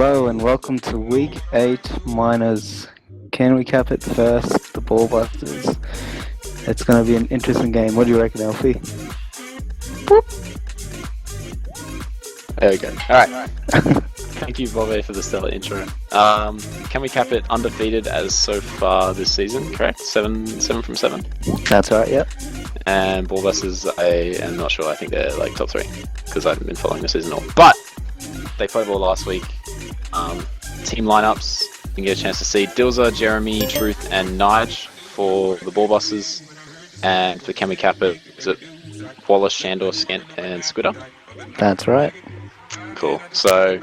Hello and welcome to week 8 minors. Can we cap it first? The Ballbusters. It's going to be an interesting game. What do you reckon, Alfie? There we go. Alright. Thank you, Bobby, for the stellar intro. Can we cap it undefeated as so far this season, correct? 7 from 7? That's right, yep. And Ballbusters, I am not sure. I think they're like top 3 because I haven't been following the season all. But they played ball last week. Team lineups, you can get a chance to see Dilza, Jeremy, Truth, and Nige for the Ballbusters. And for Can we cap it, is it Wallace, Shandor, Skent, and Squitter? That's right. Cool. So,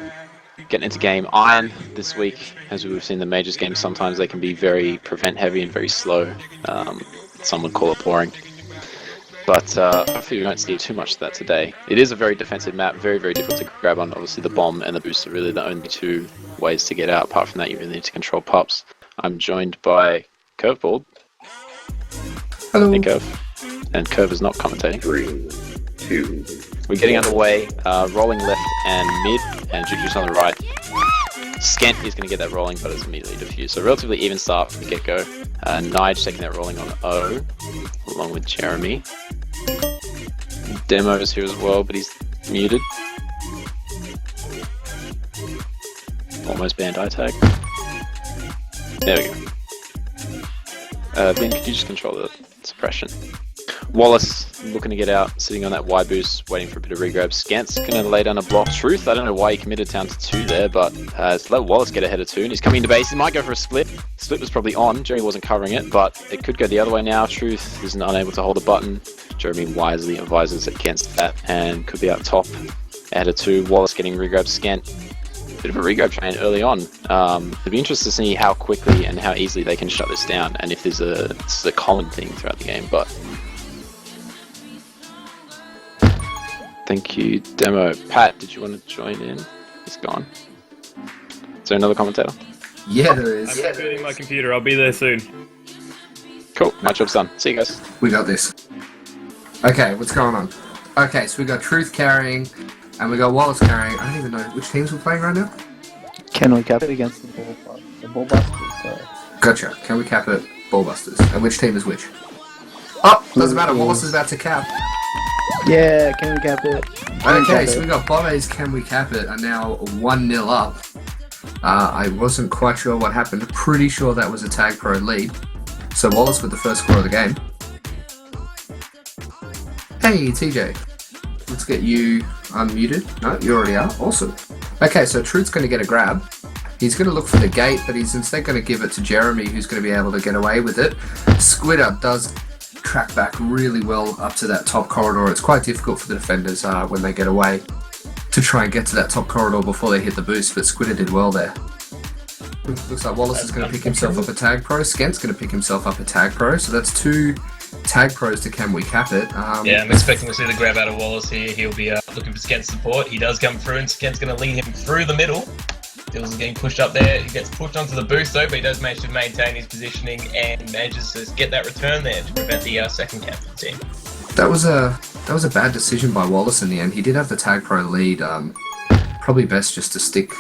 getting into game Iron this week, as we've seen the majors games, sometimes they can be very prevent heavy and very slow. Some would call it boring. But hopefully we won't see too much of that today. It is a very defensive map, very, very difficult to grab on. Obviously the bomb and the boost are really the only two ways to get out. Apart from that, you really need to control pups. I'm joined by Curveball. Hello. And Curve. And Curve is not commentating. 3, 2. We're getting underway, rolling left and mid, and Juju's on the right. Skent is going to get that rolling, but it's immediately diffused. So relatively even start from the get-go. Nige taking that rolling on O, along with Jeremy. Demo is here as well, but he's muted. Almost banned eye tag. There we go. Ben, could you just control the suppression? Wallace looking to get out, sitting on that Y boost, waiting for a bit of regrab. Skent's going to lay down a block. Truth, I don't know why he committed down to 2 there, but it's let Wallace get ahead of 2, and he's coming into base. He might go for a split. Split was probably on. Jeremy wasn't covering it, but it could go the other way now. Truth is unable to hold the button. Jeremy wisely advises against that and could be out top ahead of 2. Wallace getting regrab. Skent, bit of a regrab train early on. It'd be interesting to see how quickly and how easily they can shut this down, and if this is a common thing throughout the game, but... Thank you, Demo. Pat, did you want to join in? He's gone. Is there another commentator? Yeah, there is. I'm rebooting my computer. I'll be there soon. Cool. My job's done. See you guys. We got this. Okay, what's going on? Okay, so we got Truth carrying, and we got Wallace carrying. I don't even know which teams we're playing right now. Can we cap it against the Ballbusters? Sorry. Gotcha. Can we cap it? Ballbusters. And which team is which? Oh, doesn't matter. Wallace is about to cap. Yeah, can we cap it? Okay, so we got Bobby's Can We Cap It are now 1-0 up. I wasn't quite sure what happened. Pretty sure that was a Tag Pro lead. So Wallace with the first score of the game. Hey, TJ. Let's get you unmuted. No, you already are. Awesome. Okay, so Truth's going to get a grab. He's going to look for the gate, but he's instead going to give it to Jeremy, who's going to be able to get away with it. Squitter does track back really well up to that top corridor. It's quite difficult for the defenders when they get away to try and get to that top corridor before they hit the boost, but Squitter did well there. Looks like Wallace is going to pick himself up a Tag Pro. Skent's going to pick himself up a Tag Pro, so that's 2 Tag Pros to Can We Cap It. Yeah, I'm expecting to see the grab out of Wallace here. He'll be looking for Skent's support. He does come through, and Skent's going to lead him through the middle. Dills is getting pushed up there. He gets pushed onto the boost though, but he does manage to maintain his positioning and manages to get that return there to prevent the second cap for the team. That was a bad decision by Wallace in the end. He did have the Tag Pro lead. Probably best just to stick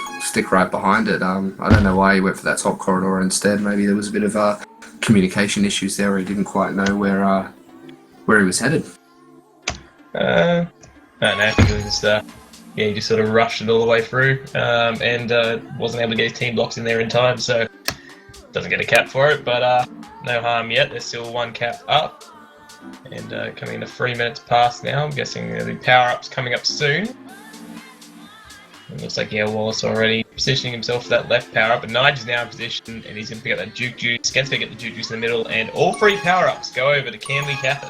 right behind it. I don't know why he went for that top corridor instead. Maybe there was a bit of communication issues there where he didn't quite know where he was headed. I don't know. I think it was just he just sort of rushed it all the way through and wasn't able to get his team blocks in there in time, so doesn't get a cap for it, but no harm yet. There's still 1 cap up, and coming into 3 minutes past now. I'm guessing there'll be power-ups coming up soon. It looks like, yeah, Wallace already positioning himself for that left power-up, but Nige is now in position, and he's going to pick up that Juke Juice. Skent's going to get the Juke Juice in the middle, and all 3 power-ups go over to Can We Cap It.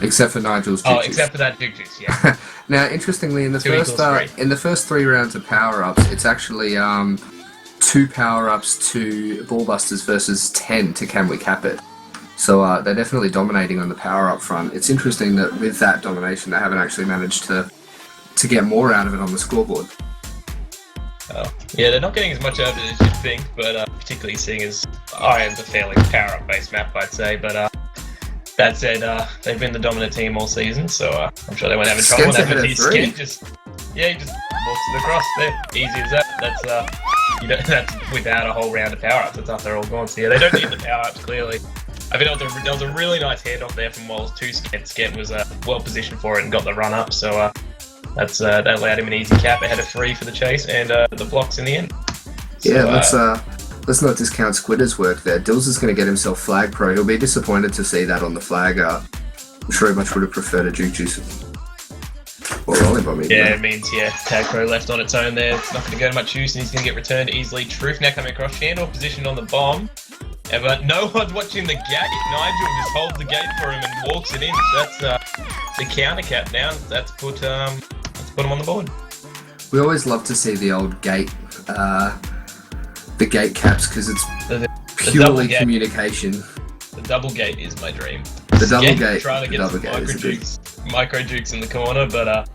Except for Nigel's Juke Juice. Except for that Juke Juice, yeah. Now, interestingly, in the first 3 rounds of power-ups, it's actually 2 power-ups to Ballbusters versus 10 to Can We Cap It. So they're definitely dominating on the power-up front. It's interesting that with that domination, they haven't actually managed to get more out of it on the scoreboard. Yeah, they're not getting as much out of it as you'd think, but particularly seeing as Iron's a fairly power-up-based map, I'd say, but that said, they've been the dominant team all season, so I'm sure they won't have a trouble with that. He just walks it across. There, easy as that. That's without a whole round of power-ups. That's after they're all gone. So yeah, they don't need the power-ups, clearly. I think there was a really nice handoff there from Wallace to Skent. Skent was well positioned for it and got the run up, so that allowed him an easy cap ahead of 3 for the chase and the blocks in the end. Yeah, So, let's not discount Squidder's work there. Dills is going to get himself flag pro. He'll be disappointed to see that on the flag. I'm sure he much would have preferred a Juke Juice or Rolling Bomb. yeah, it means Tag Pro left on its own there. It's not going to go to much use and he's going to get returned easily. Truth now coming across. Shandor positioned on the bomb. But no one's watching the gate. Nigel just holds the gate for him and walks it in. So that's the counter cap now. That's put him on the board. We always love to see the old gate, the gate caps, because it's purely communication. The double gate is my dream. The double gate, trying to get some micro jukes in the corner, but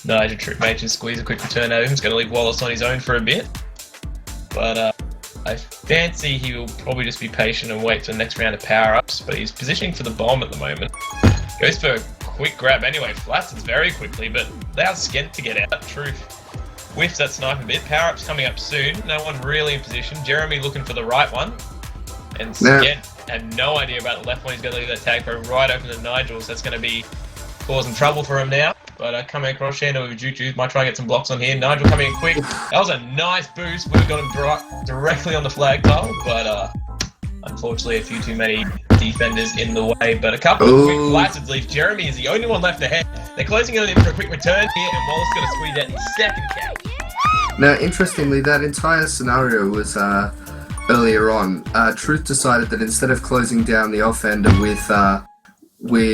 Nigel Trick Mage just squeeze a quick return at him. He's going to leave Wallace on his own for a bit. But I fancy he will probably just be patient and wait for the next round of power-ups, but he's positioning for the bomb at the moment. Goes for a quick grab anyway, flats it very quickly, but allows Skent to get out. Truth whiffs that sniping bit. Power-ups coming up soon, no one really in position. Jeremy looking for the right one, and Skent had no idea about the left one. He's going to leave that tag pro right open to Nigel, so that's going to be causing trouble for him now. But coming across Shandor with Juju, might try and get some blocks on here. Nigel coming in quick. That was a nice boost. Would have got him directly on the flag pole, but unfortunately a few too many defenders in the way. But a couple of quick flaccid leave. Jeremy is the only one left ahead. They're closing it in for a quick return here, and Wallace going to squeeze out his second cap. Now, interestingly, that entire scenario was earlier on. Truth decided that instead of closing down the offender with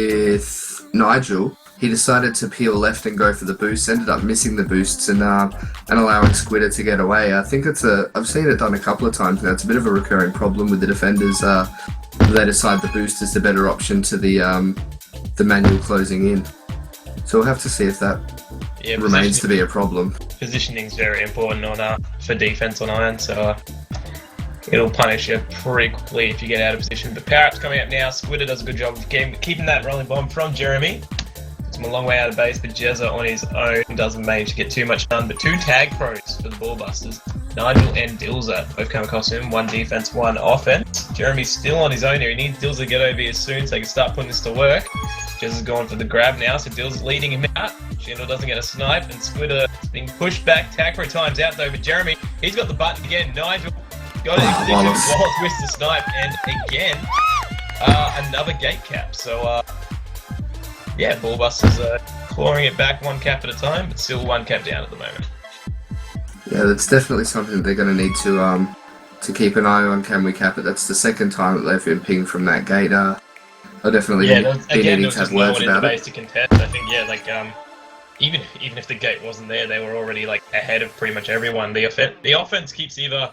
Nigel, he decided to peel left and go for the boost, ended up missing the boosts and allowing Squidder to get away. I think I've seen it done a couple of times now. It's a bit of a recurring problem with the defenders. They decide the boost is the better option to the manual closing in. So we'll have to see if that remains to be a problem. Positioning is very important for defense on iron, so it'll punish you pretty quickly if you get out of position. But power-ups coming up now. Squidder does a good job of keeping that rolling bomb from Jeremy. It's a long way out of base, but Jezza on his own doesn't manage to get too much done. But 2 tag pros for the Ballbusters. Nigel and Dilza both come across him. 1 defense, 1 offense. Jeremy's still on his own here. He needs Dilza to get over here soon so he can start putting this to work. Jezza's going for the grab now, so Dilza's leading him out. Shandor doesn't get a snipe, and Squidder is being pushed back. Tag pro times out though, but Jeremy, he's got the button again. Nigel got it in position. Wallace whiffs the snipe, and again, another gate cap. So, Ballbusters clawing it back 1 cap at a time, but still 1 cap down at the moment. Yeah, that's definitely something they're going to need to keep an eye on. Can we cap it? That's the second time that they've been pinged from that gate. I'll definitely be needing to have words about it. To contest. I think, even if the gate wasn't there, they were already ahead of pretty much everyone. The offense keeps either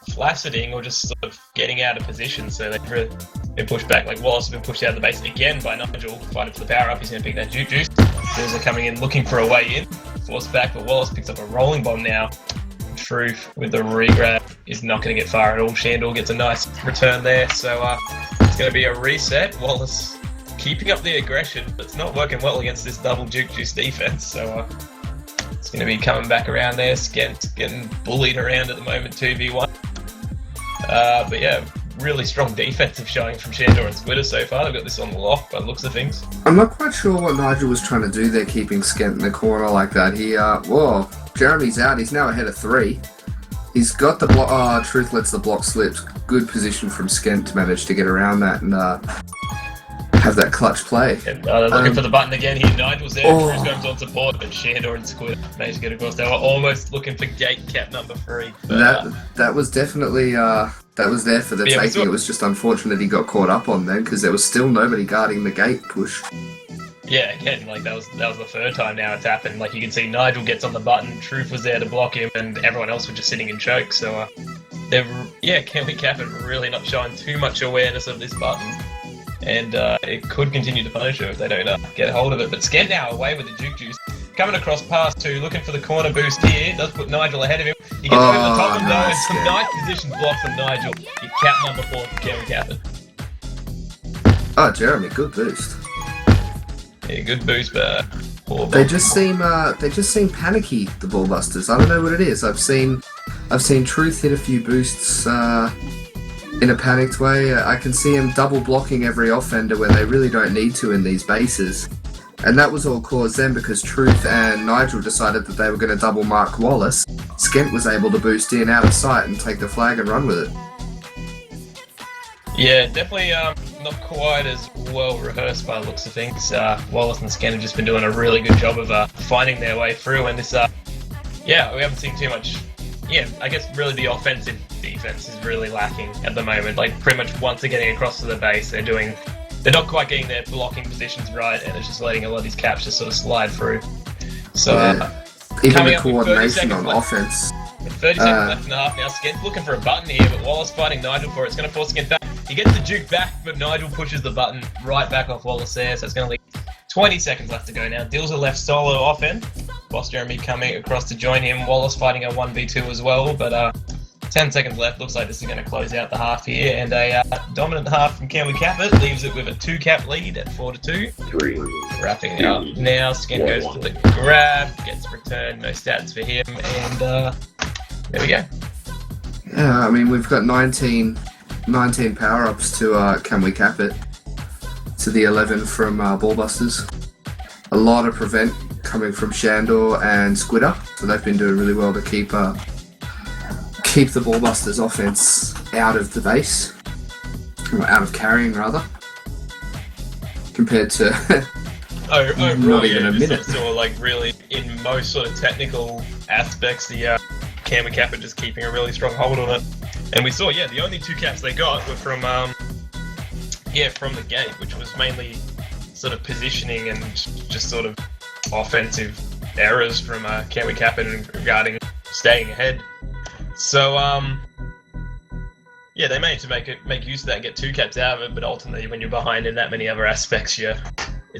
flacciding or just sort of getting out of position, so they've been pushed back. Wallace has been pushed out of the base again by Nigel, fighting for the power up. He's going to pick that juice. Bills are coming in looking for a way in, forced back, but Wallace picks up a rolling bomb now. Truth with the re-grab is not going to get far at all. Shandor gets a nice return there, so it's going to be a reset. Wallace keeping up the aggression, but it's not working well against this double Juke Juice defense, so it's going to be coming back around there. Skent getting bullied around at the moment, 2v1. But yeah, really strong defensive showing from Shandor and Squidder so far. They've got this on the lock by the looks of things. I'm not quite sure what Nigel was trying to do there, keeping Skent in the corner like that. Whoa, Jeremy's out. He's now ahead of 3. He's got the block. Truth lets the block slip. Good position from Skent to manage to get around that and have that clutch play. They're looking for the button again here. Nigel's there. Truth goes on support, but Shandor and Squidder managed to get across. They were almost looking for gate cap number 3. But, that was definitely that was there for the taking. It was just unfortunate he got caught up on then because there was still nobody guarding the gate push. Yeah, again, that was the 3rd time now it's happened. You can see Nigel gets on the button, Truth was there to block him, and everyone else was just sitting in choke. So, Can We Cap It really not showing too much awareness of this button, and it could continue to punish her if they don't get a hold of it. But Skent now away with the Juke Juice. Coming across past 2, looking for the corner boost here. Does put Nigel ahead of him. He gets over the top and though, some nice position block from Nigel. He cap number 4 for Can We Cap It. Oh, Jeremy, good boost. Yeah, good boost, but Poor They Bob. just seem panicky. The Ballbusters. I don't know what it is. I've seen Truth hit a few boosts in a panicked way. I can see him double blocking every offender where they really don't need to in these bases. And that was all caused then because Truth and Nigel decided that they were going to double mark Wallace. Skent was able to boost in out of sight and take the flag and run with it. Yeah, definitely not quite as well rehearsed by the looks of things. Wallace and Skent have just been doing a really good job of finding their way through, and this, we haven't seen too much. Yeah, I guess really the offensive defense is really lacking at the moment. Like pretty much once they're getting across to the base, they're not quite getting their blocking positions right, and it's just letting a lot of these caps just sort of slide through. So even coming the up with 30 coordination seconds on left. offense. With 30 seconds left in the half now, Skent's looking for a button here, but Wallace fighting Nigel for it. It's going to force Skent back. He gets the juke back, but Nigel pushes the button right back off Wallace there, so it's going to leave 20 seconds left to go now. Dills left solo off end. Boss Jeremy coming across to join him. Wallace fighting a 1v2 as well, but 10 seconds left. Looks like this is going to close out the half here, and a dominant half from Can We Cap It leaves it with a 2-cap lead at 4-2. 3. Wrapping it up now. Skent goes for the grab, gets returned, no stats for him, and there we go. Yeah, I mean, we've got 19 power-ups to Can We Cap It, to the 11 from Ballbusters. A lot of prevent coming from Shandor and Squidder, so they've been doing really well to keep the Ballbusters offense out of the base, or out of carrying rather, compared to Overall, not even a just minute. Sort of like really, in most sort of technical aspects, the Can We Cap It just keeping a really strong hold on it. And we saw, the only 2 caps they got were from the gate, which was mainly sort of positioning and just sort of offensive errors from Can We Cap It regarding staying ahead. So, they managed to make use of that and get 2 caps out of it, but ultimately when you're behind in that many other aspects, you're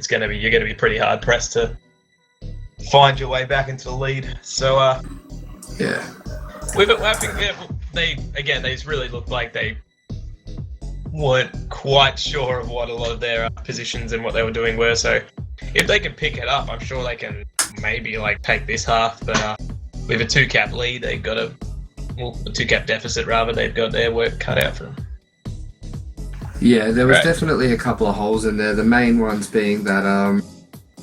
gonna be pretty hard pressed to find your way back into the lead. So yeah. I think they just really looked like they weren't quite sure of what a lot of their positions and what they were doing were. So if they can pick it up, I'm sure they can maybe like take this half. But with a 2-cap lead, they've got a 2-cap deficit rather. They've got their work cut out for them. Yeah, there was Right. definitely a couple of holes in there. The main ones being that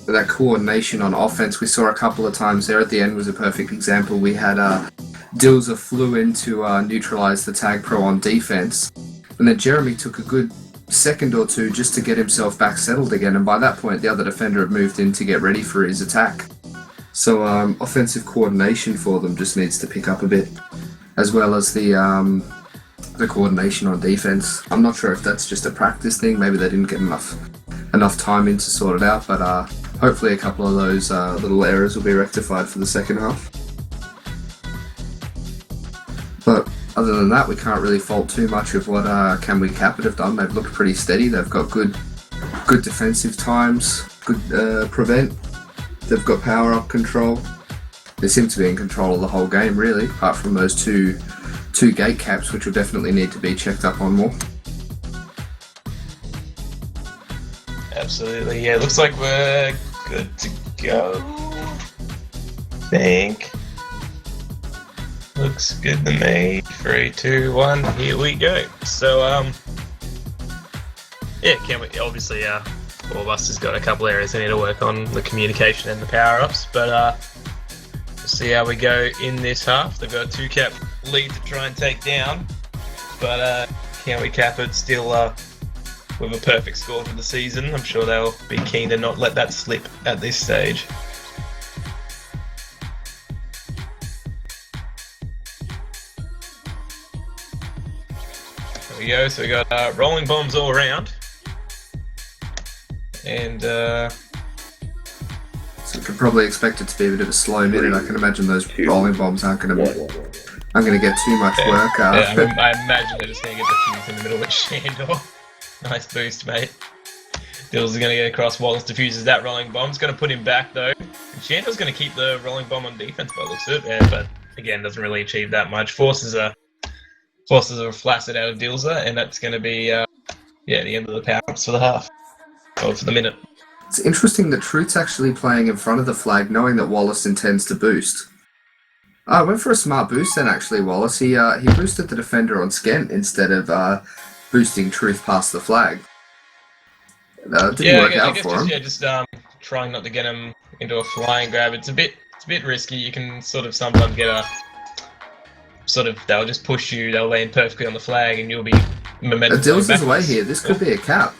that coordination on offense. We saw a couple of times there. At the end was a perfect example. We had Dilzer flew in to neutralize the tag pro on defense, and then Jeremy took a good second or two just to get himself back settled again. And by that point, the other defender had moved in to get ready for his attack. So offensive coordination for them just needs to pick up a bit, as well as the coordination on defense. I'm not sure if that's just a practice thing. Maybe they didn't get enough time in to sort it out, but hopefully a couple of those little errors will be rectified for the second half. But other than that, we can't really fault too much of what Can We Cap It have done. They've looked pretty steady. They've got good defensive times, good prevent. They've got power-up control. They seem to be in control of the whole game, really, apart from those two gate caps, which will definitely need to be checked up on more. Absolutely, yeah. Looks like we're good to go. Think. Looks good to me. 3, 2, 1. Here we go. So, Can We obviously Ballbusters got a couple areas they need to work on, the communication and the power-ups, but we'll see how we go in this half. They've got a 2-cap lead to try and take down, but Can We Cap It still with a perfect score for the season. I'm sure they'll be keen to not let that slip at this stage. There we go, so we got rolling bombs all around. And So we could probably expect it to be a bit of a slow minute. I can imagine those rolling bombs aren't going to get too much work. I imagine they're just going to get the fuse in the middle of Shandor. Nice boost, mate. Dills is going to get across. Wallace diffuses that rolling bomb. It's going to put him back, though. And Shandor's going to keep the rolling bomb on defense by the looks of it, but again, doesn't really achieve that much. Forces a flaccid out of Dilzer, and that's going to be the end of the power-ups for the half. Or for the minute. It's interesting that Truth's actually playing in front of the flag, knowing that Wallace intends to boost. I went for a smart boost then, actually, Wallace. He boosted the defender on Skent instead of boosting Truth past the flag. Didn't work out for him. Just trying not to get him into a flying grab. It's a bit risky. You can sort of sometimes get a they'll just push you. They'll land perfectly on the flag, and you'll be momentum. Dills is away here. This could be a cap.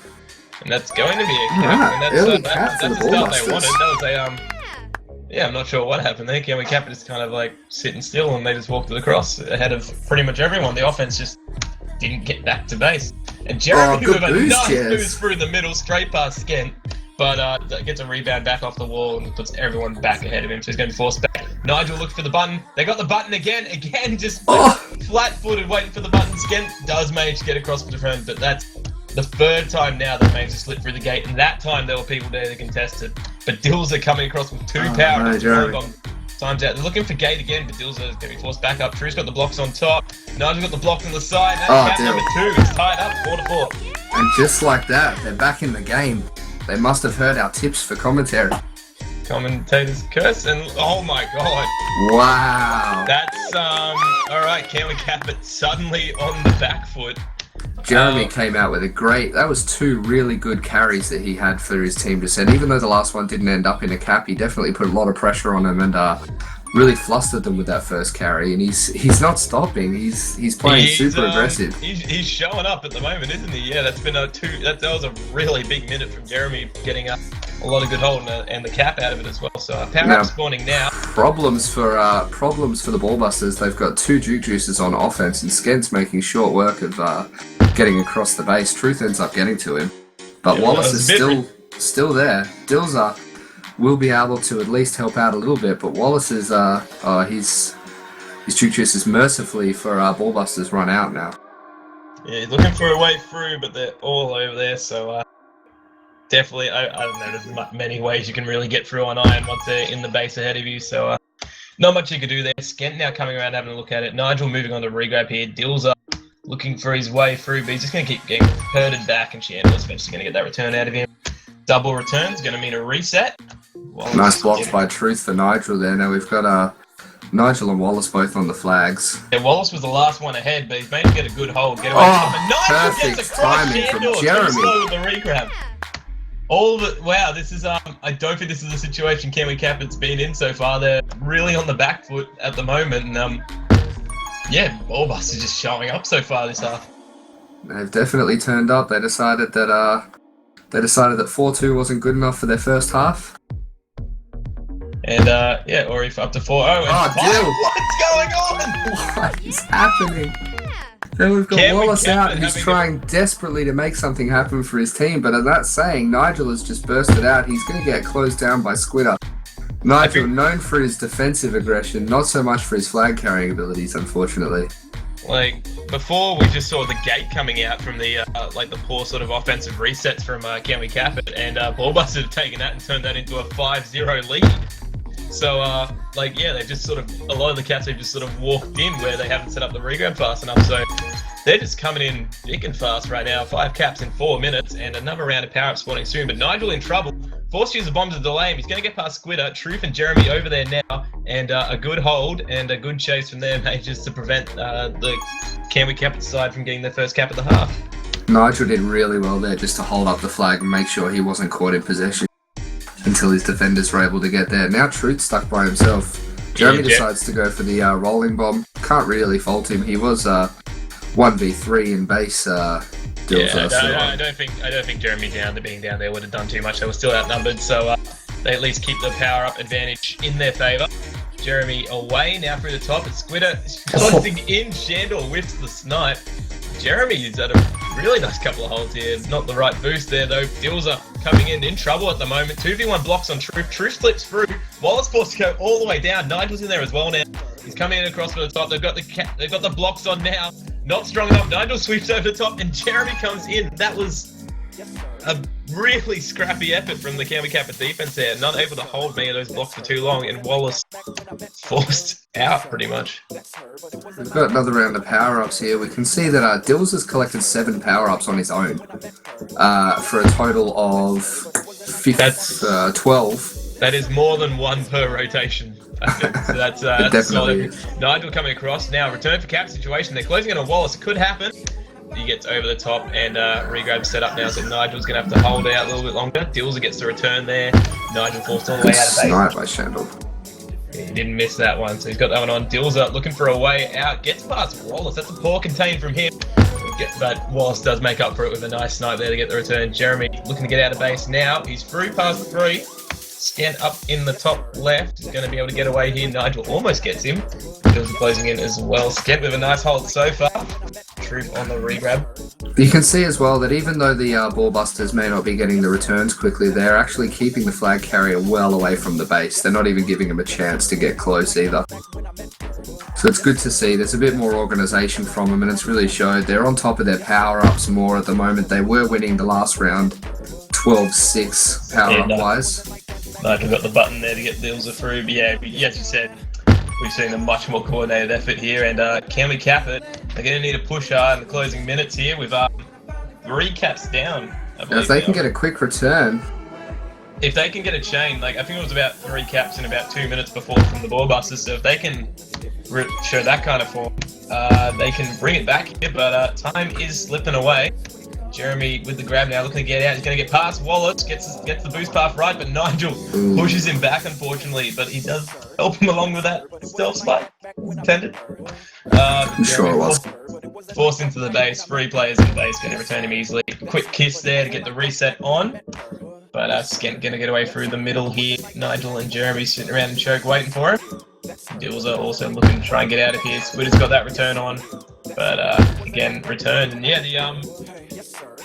And that's going to be a cap. Right. Early cap for the Ballbusters. They wanted. That was Yeah, I'm not sure what happened there. Can we cap it just kind of like sitting still, and they just walked across ahead of pretty much everyone. The offense just didn't get back to base. And Jeremy with a nice boost through the middle, straight past Skent, but gets a rebound back off the wall and puts everyone back ahead of him. So he's going to be forced back. Nigel looked for the button. They got the button again, just flat-footed, waiting for the button. Skent does manage to get across the defense, but that's the third time now that managed to slip through the gate, and that time there were people there that contested. But Dills are coming across with 2 power. Times out. They're looking for gate again, but Dills are going to be forced back up. True's got the blocks on top. Nigel's got the blocks on the side. That's cap number 2. It's tied up 4-4. And just like that, they're back in the game. They must have heard our tips for commentary. Commentator's curse, and oh my god. Wow. That's, alright, can we cap it suddenly on the back foot? Jeremy came out with that was 2 really good carries that he had for his team to send. Even though the last one didn't end up in a cap, he definitely put a lot of pressure on them and really flustered them with that first carry. And he's not stopping. He's playing super aggressive. He's showing up at the moment, isn't he? Yeah, that's been that was a really big minute from Jeremy, getting a lot of good hold and the cap out of it as well. So power up spawning now. Problems for the Ballbusters. They've got 2 juke juices on offense, and Skent's making short work of getting across the base. Truth ends up getting to him, but Wallace is still there. Dills will be able to at least help out a little bit, but Wallace is his juke juice is mercifully for Ballbusters run out now. Yeah, he's looking for a way through, but they're all over there. So definitely, I don't know. There's many ways you can really get through on iron once they're in the base ahead of you. So not much you can do there. Skent now coming around having a look at it. Nigel moving on to regrab here. Dills up, looking for his way through, but he's just going to keep getting herded back, and Chandler's eventually going to get that return out of him. Double return's going to mean a reset. Wallace, nice blocks by Truth for Nigel there. Now we've got Nigel and Wallace both on the flags. Yeah, Wallace was the last one ahead, but he's managed to get a good hold. Get away from him. Nigel gets across Chandler. Jeremy. Slow with the regrab. Wow, this is I don't think this is the situation Can Cap has been in so far. They're really on the back foot at the moment, and yeah, Ballbusters just showing up so far this half. They've definitely turned up. They decided that 4-2 wasn't good enough for their first half. And or if up to 4-0. What's going on? What is happening? Then we've got Wallace out, who's trying desperately to make something happen for his team, but as that's saying, Nigel has just bursted out. He's going to get closed down by Squitter. Nigel, known for his defensive aggression, not so much for his flag carrying abilities, unfortunately. Like, before we just saw the gate coming out from the the poor sort of offensive resets from Can We Cap It, and Ballbusters have taken that and turned that into a 5-0 lead. So, they've just sort of, a lot of the caps have just sort of walked in where they haven't set up the regrab fast enough, so they're just coming in big and fast right now. 5 caps in 4 minutes, and another round of power-up spawning soon, but Nigel in trouble. Forced to use the bomb to delay him. He's going to get past Squitter. Truth and Jeremy over there now, and a good hold and a good chase from them, just to prevent the Can We Cap It side from getting their first cap of the half. Nigel did really well there just to hold up the flag and make sure he wasn't caught in possession until his defenders were able to get there. Now Truth stuck by himself. Jeremy decides to go for the rolling bomb. Can't really fault him. He was 1v3 in base. I don't think Jeremy being down there would have done too much. They were still outnumbered, so they at least keep the power up advantage in their favour. Jeremy away now through the top. It's Squitter closing in. Shandor whiffs the snipe. Jeremy's had a really nice couple of holds here. Not the right boost there though. Dills are coming in trouble at the moment. 2v1 blocks on Truth. Truth slips through. Wallace forced to go all the way down. Nigel's in there as well now. He's coming in across from the top. They've got the blocks on now. Not strong enough. Nigel sweeps over the top, and Jeremy comes in. That was a really scrappy effort from the Can We Cap It defense there. Not able to hold many of those blocks for too long, and Wallace forced out pretty much. We've got another round of power-ups here. We can see that Dills has collected 7 power-ups on his own for a total of fifth, 12. That is more than one per rotation. I think. So that's Definitely solid. Nigel coming across now. Return for cap situation. They're closing in on Wallace. Could happen. He gets over the top and regrab set up now. So Nigel's going to have to hold out a little bit longer. Dilzer gets the return there. Nigel forced all the way out of base. Snipe by Shandle. He didn't miss that one, so he's got that one on. Dilzer looking for a way out. Gets past Wallace. That's a poor contain from him. But Wallace does make up for it with a nice snipe there to get the return. Jeremy looking to get out of base now. He's through past the 3. Scant up in the top left. He's going to be able to get away here. Nigel almost gets him. Dilzer closing in as well. Scant with a nice hold so far. Troop on the regrab. You can see as well that even though the Ballbusters may not be getting the returns quickly, they're actually keeping the flag carrier well away from the base. They're not even giving him a chance to get close either. So it's good to see. There's a bit more organisation from them, and it's really showed. They're on top of their power-ups more at the moment. They were winning the last round 12-6 power-up-wise. Nigel got the button there to get Dilzer through. But yeah, as you said, we've seen a much more coordinated effort here, and can we cap it? They're going to need a push hard in the closing minutes here with 3 caps down. If they can get a quick return. If they can get a chain, like I think it was about 3 caps in about 2 minutes before from the Ballbusters, so if they can show that kind of form, they can bring it back here, but time is slipping away. Jeremy with the grab now, looking to get out. He's going to get past Wallace, gets the boost path right, but Nigel pushes him back, unfortunately. But he does help him along with that stealth spike intended. I'm sure it was. Forced into the base, 3 players in the base, going to return him easily. Quick kiss there to get the reset on. But Skent going to get away through the middle here. Nigel and Jeremy sitting around and choke waiting for him. Dilzer also looking to try and get out of here. Squidder's got that return on. But again, returned. And yeah,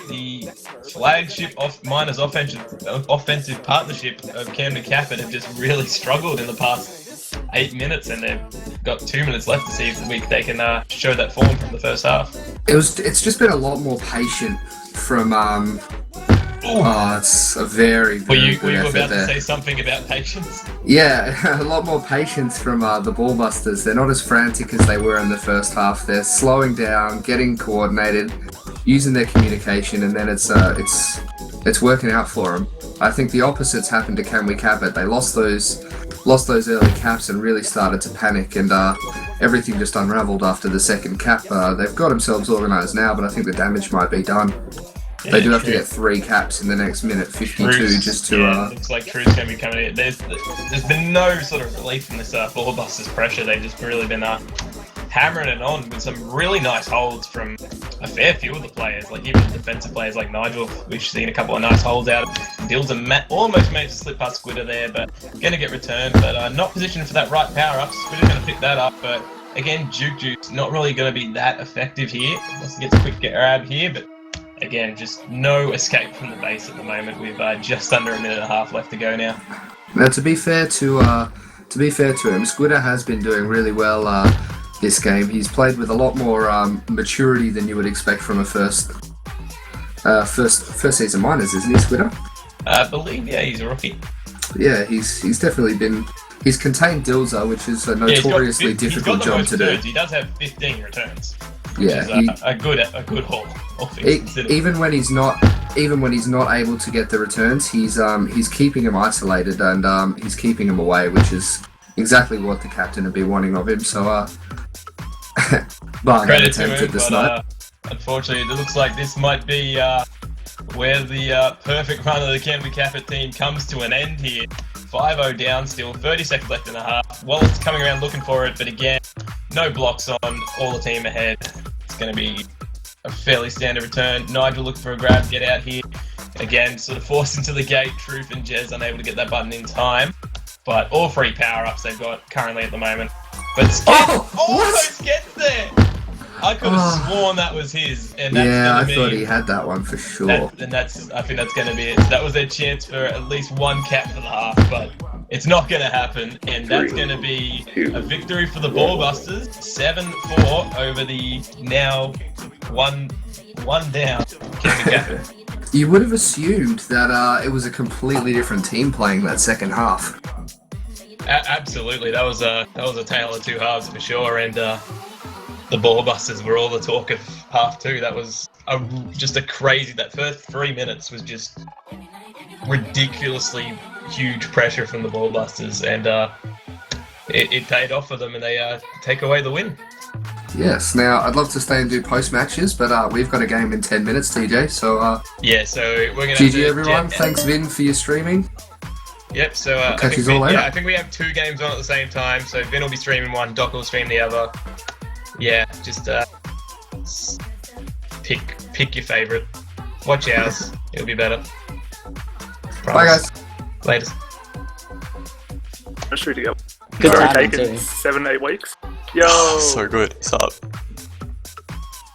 the flagship of Miners offensive partnership of Camden Cappett have just really struggled in the past 8 minutes, and they've got 2 minutes left to see if they can show that form from the first half. It's just been a lot more patient from it's a very were you good effort about there. to say something about patience? Yeah, a lot more patience from the Ballbusters. They're not as frantic as they were in the first half. They're slowing down, getting coordinated, using their communication, and then it's working out for them. I think the opposite's happened to Can We Cap It. They lost those early caps and really started to panic, and everything just unravelled after the second cap. They've got themselves organised now, but I think the damage might be done. Yeah, they do have to get 3 caps in the next minute 52 just to... looks like True's going to be coming in. There's been no sort of relief in this Ballbusters pressure. They've just really been hammering it on with some really nice holds from a fair few of the players, like even defensive players like Nigel. We've seen a couple of nice holds out. Dilzer almost managed to slip past Squidder there, but going to get returned, but not positioned for that right power-up. Squidder's going to pick that up, but again, Juke's not really going to be that effective here. Unless he gets a quick grab here, but again, just no escape from the base at the moment. We've just under a minute and a half left to go now. Now, to be fair to him, Squidder has been doing really well this game. He's played with a lot more maturity than you would expect from a first season Miners, isn't he, Squidder? I believe, yeah, he's a rookie. Yeah, he's definitely been. He's contained Dilzer, which is a notoriously difficult job to do. He does have 15 returns. Yeah, which is a good haul. Even when he's not able to get the returns, he's keeping him isolated, and he's keeping him away, which is exactly what the captain would be wanting of him. So, credit to him, but unfortunately, it looks like this might be where the perfect run of the Can We Cap It team comes to an end here. 5-0 down still, 30 seconds left in the half. Wallace coming around looking for it, but again, no blocks on, all the team ahead. It's going to be a fairly standard return. Nigel looking for a grab, get out here. Again, sort of forced into the gate. Truth and Jez unable to get that button in time. But all 3 power-ups they've got currently at the moment. But Skent almost gets there! I could have sworn that was his. And that's I thought he had that one for sure. I think that's going to be it. That was their chance for at least 1 cap for the half, but it's not going to happen. And that's going to be a victory for the Ballbusters. 7-4 over the now one down. You would have assumed that it was a completely different team playing that second half. Absolutely, that was a tale of 2 halves for sure, and the Ballbusters were all the talk of half 2. That was just a crazy. That first 3 minutes was just ridiculously huge pressure from the Ballbusters, and it paid off for them, and they take away the win. Yes. Now, I'd love to stay and do post matches, but we've got a game in 10 minutes, TJ. So, Yeah, so we're gonna. GG everyone. Thanks, Vin, for your streaming. Yep. So catch you all later. I think we have 2 games on at the same time. So Vin will be streaming one, Doc will stream the other. Yeah, just pick your favorite. Watch ours. It'll be better. Bye, guys. Later. Let's shoot together. Good Already timing taken too. 7-8 weeks. Yo! So good. What's up?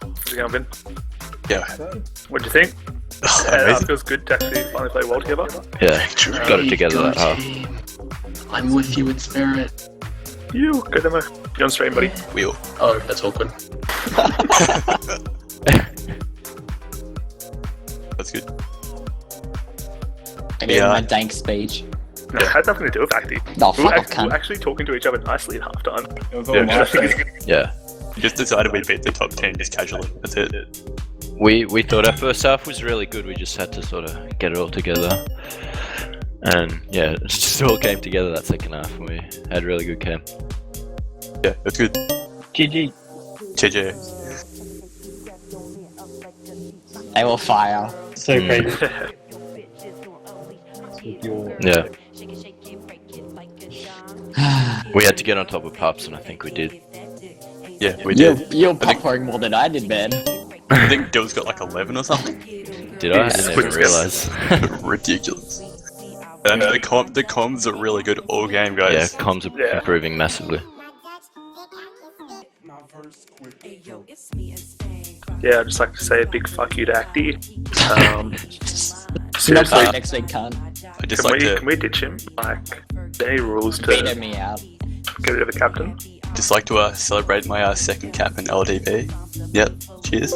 How's it going, Vin? Yeah. What'd you think? Amazing. It feels good to actually finally play well together. Yeah, got it together that half. I'm with you in spirit. You, good demo. You're on stream, buddy. Wheel. Oh, that's awkward. That's good. I gave my dank speech. No, it had nothing to do with acting. No, We were fuck off, actually, cunt. talking to each other nicely at halftime. Yeah. Just decided we'd beat the top 10 just casually. That's it. We thought our first half was really good. We just had to sort of get it all together. And yeah, it just all came together that second half. We had a really good game. Yeah, that's good. GG. JJ. They will fire. So crazy. Yeah. We had to get on top of Pups, and I think we did. Yeah, we did. You're puffering more than I did, man. I think Dill's got like 11 or something. Did I? I didn't even realise. Ridiculous. And the comms are really good all game, guys. Yeah, comms are improving massively. Yeah, I'd just like to say a big fuck you to Acty. Not Seriously, next week, cunt. I just like can to we ditch him? Like, any rules to Beating me out. get rid of the captain? celebrate my second cap in LDP. Yep. Cheers.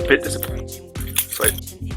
Bit disappointing. Sweet.